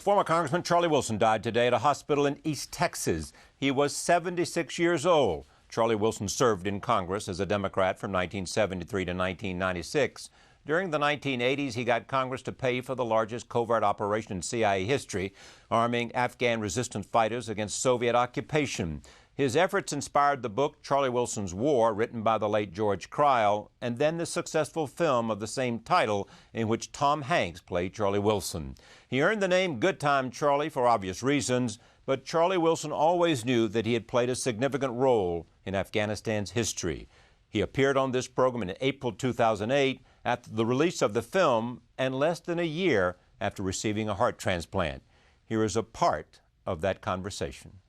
Former Congressman Charlie Wilson died today at a hospital in East Texas. He was 76 years old. Charlie Wilson served in Congress as a Democrat from 1973 to 1996. During the 1980s, he got Congress to pay for the largest covert operation in CIA history, arming Afghan resistance fighters against Soviet occupation. His efforts inspired the book Charlie Wilson's War, written by the late George Cryle, and then the successful film of the same title, in which Tom Hanks played Charlie Wilson. He earned the name Good Time Charlie for obvious reasons, but Charlie Wilson always knew that he had played a significant role in Afghanistan's history. He appeared on this program in April 2008 after the release of the film and less than a year after receiving a heart transplant. Here is a part of that conversation.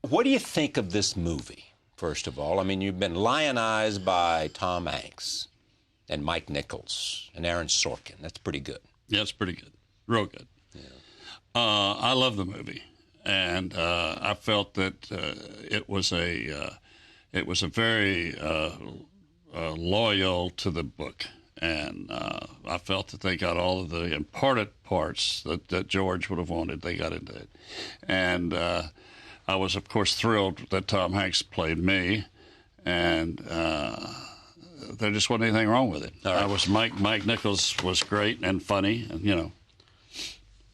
What do you think of this movie, first of all? I mean, you've been lionized by Tom Hanks and Mike Nichols and Aaron Sorkin. That's pretty good. Yeah, it's pretty good. Real good. Yeah. I love the movie, and I felt that it was a very loyal to the book, and I felt that they got all of the important parts that George would have wanted. They got into it, and I was, of course, thrilled that Tom Hanks played me, and there just wasn't anything wrong with it. Right. Mike Nichols was great and funny, and you know.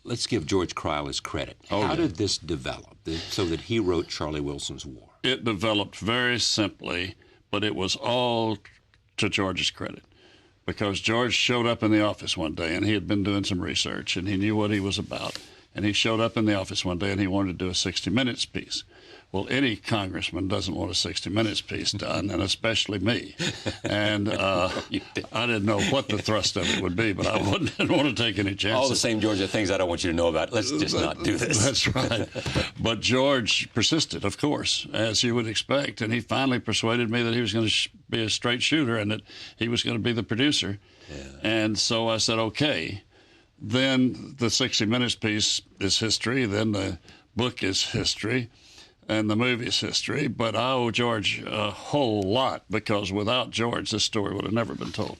Let's give George Cryle his credit. How did this develop so that he wrote Charlie Wilson's War? It developed very simply, but it was all to George's credit, because George showed up in the office one day, and he had been doing some research, and he knew what he was about. And he showed up in the office one day, and he wanted to do a 60 Minutes piece. Well, any congressman doesn't want a 60 Minutes piece done, and especially me. And I didn't know what the thrust of it would be, but I didn't want to take any chances. All the same, George, are things I don't want you to know about. Let's just not do this. That's right. But George persisted, of course, as you would expect, and he finally persuaded me that he was going to be a straight shooter and that he was going to be the producer. Yeah. And so I said, okay. Then the 60 Minutes piece is history, then the book is history, and the movie is history. But I owe George a whole lot, because without George, this story would have never been told.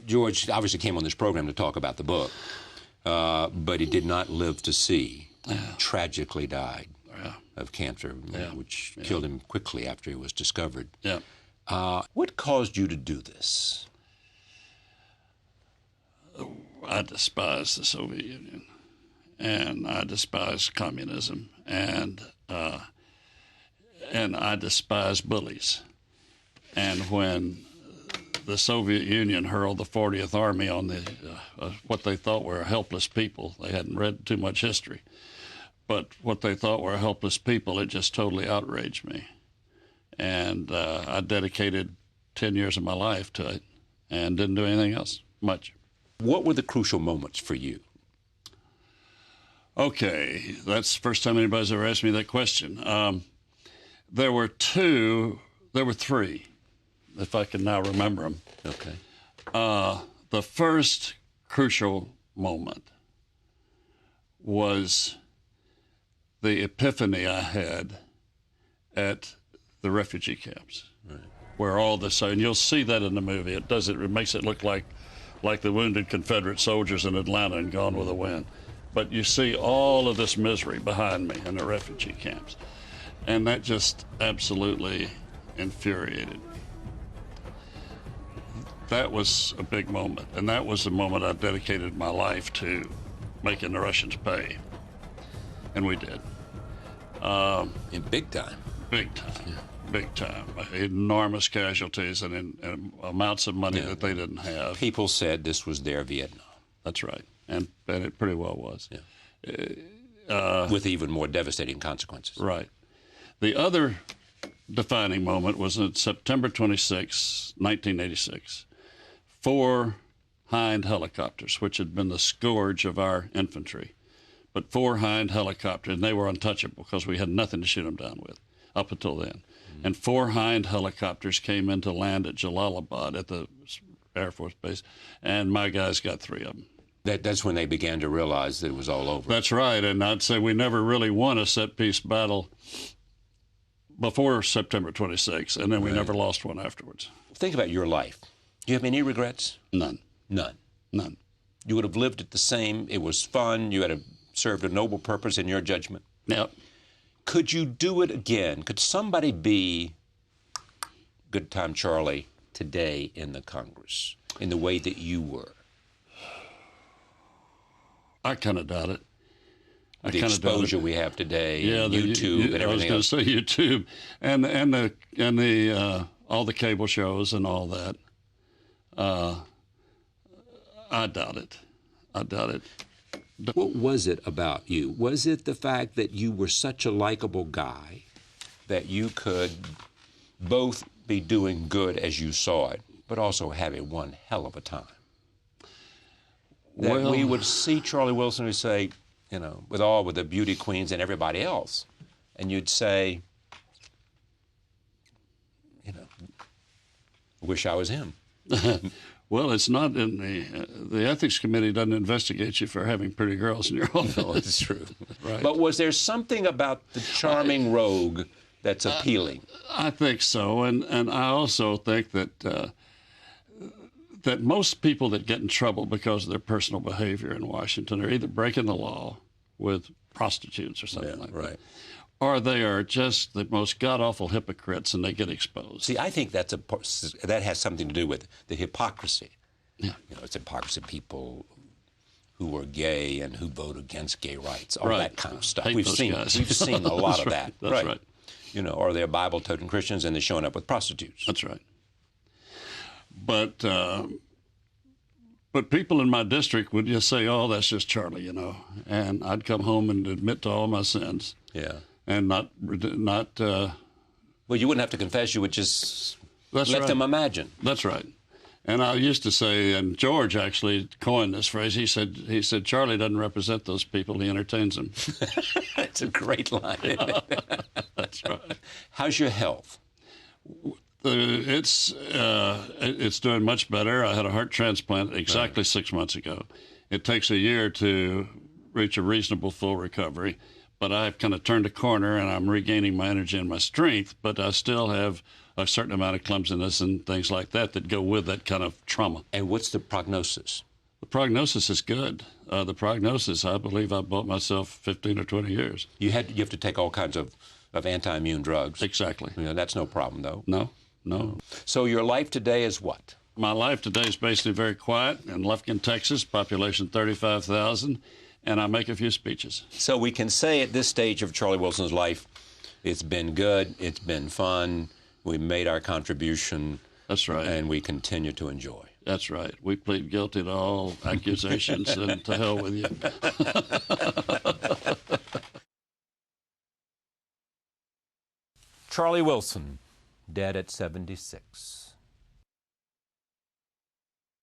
George obviously came on this program to talk about the book, but he did not live to see. Tragically died of cancer, which killed him quickly after he was discovered. Yeah. What caused you to do this? I despise the Soviet Union, and I despise communism, and I despise bullies. And when the Soviet Union hurled the 40th Army on the what they thought were helpless people, they hadn't read too much history, but what they thought were helpless people, it just totally outraged me. And I dedicated 10 years of my life to it and didn't do anything else much. What were the crucial moments for you? Okay, that's the first time anybody's ever asked me that question. There were three, if I can now remember them. Okay. The first crucial moment was the epiphany I had at the refugee camps, right, where all this, and you'll see that in the movie. It makes it look like the wounded Confederate soldiers in Atlanta and Gone with the Wind. But you see all of this misery behind me in the refugee camps. And that just absolutely infuriated me. That was a big moment. And that was the moment I dedicated my life to making the Russians pay. And we did. In big time. Big time. Yeah. Big time. Enormous casualties and amounts of money that they didn't have. People said this was their Vietnam. That's right. And it pretty well was. Yeah. With even more devastating consequences. Right. The other defining moment was on September 26, 1986. 4 Hind helicopters, which had been the scourge of our infantry, but 4 Hind helicopters, and they were untouchable because we had nothing to shoot them down with up until then. And 4 Hind helicopters came in to land at Jalalabad at the Air Force Base, and my guys got 3 of them. That's when they began to realize that it was all over. That's right, and I'd say we never really won a set-piece battle before September 26, and then we never lost one afterwards. Think about your life. Do you have any regrets? None. None? None. You would have lived it the same. It was fun. You had a served a noble purpose in your judgment. Yep. Could you do it again? Could somebody be Good Time Charlie today in the Congress in the way that you were? I kind of doubt it. The exposure we have today, yeah, and YouTube and everything else. I was going to say YouTube and the all the cable shows and all that. I doubt it. I doubt it. What was it about you? Was it the fact that you were such a likable guy that you could both be doing good as you saw it, but also having one hell of a time? That we would see Charlie Wilson and say, you know, with the beauty queens and everybody else, and you'd say, you know, wish I was him. Well, it's not in the ethics committee doesn't investigate you for having pretty girls in your office. No, it's true. Right. But was there something about the charming rogue that's appealing? I think so, and I also think that that most people that get in trouble because of their personal behavior in Washington are either breaking the law with prostitutes or something like that, or they are just the most god-awful hypocrites and they get exposed. See, I think that has something to do with the hypocrisy. Yeah. You know, it's hypocrisy, people who are gay and who vote against gay rights, all Right. that kind of stuff. Hate We've those seen guys. a lot of that. That's right. You know, or they're Bible-toting Christians and they're showing up with prostitutes. That's right. But people in my district would just say, "Oh, that's just Charlie," you know, and I'd come home and admit to all my sins. Yeah. And not. Well, you wouldn't have to confess. You would just That's let right. them imagine. That's right. And I used to say, and George actually coined this phrase. He said, Charlie doesn't represent those people. He entertains them. That's a great line. That's right. How's your health? It's doing much better. I had a heart transplant exactly 6 months ago. It takes a year to reach a reasonable full recovery, but I've kind of turned a corner and I'm regaining my energy and my strength, but I still have a certain amount of clumsiness and things like that go with that kind of trauma. And what's the prognosis? The prognosis is good. The prognosis, I believe I bought myself 15 or 20 years. You have to take all kinds of anti-immune drugs. Exactly. You know, that's no problem, though. No. So your life today is what? My life today is basically very quiet in Lufkin, Texas, population 35,000, and I make a few speeches. So we can say at this stage of Charlie Wilson's life, it's been good, it's been fun, we made our contribution. That's right. And we continue to enjoy. That's right. We plead guilty to all accusations, and to hell with you. Charlie Wilson, dead at 76.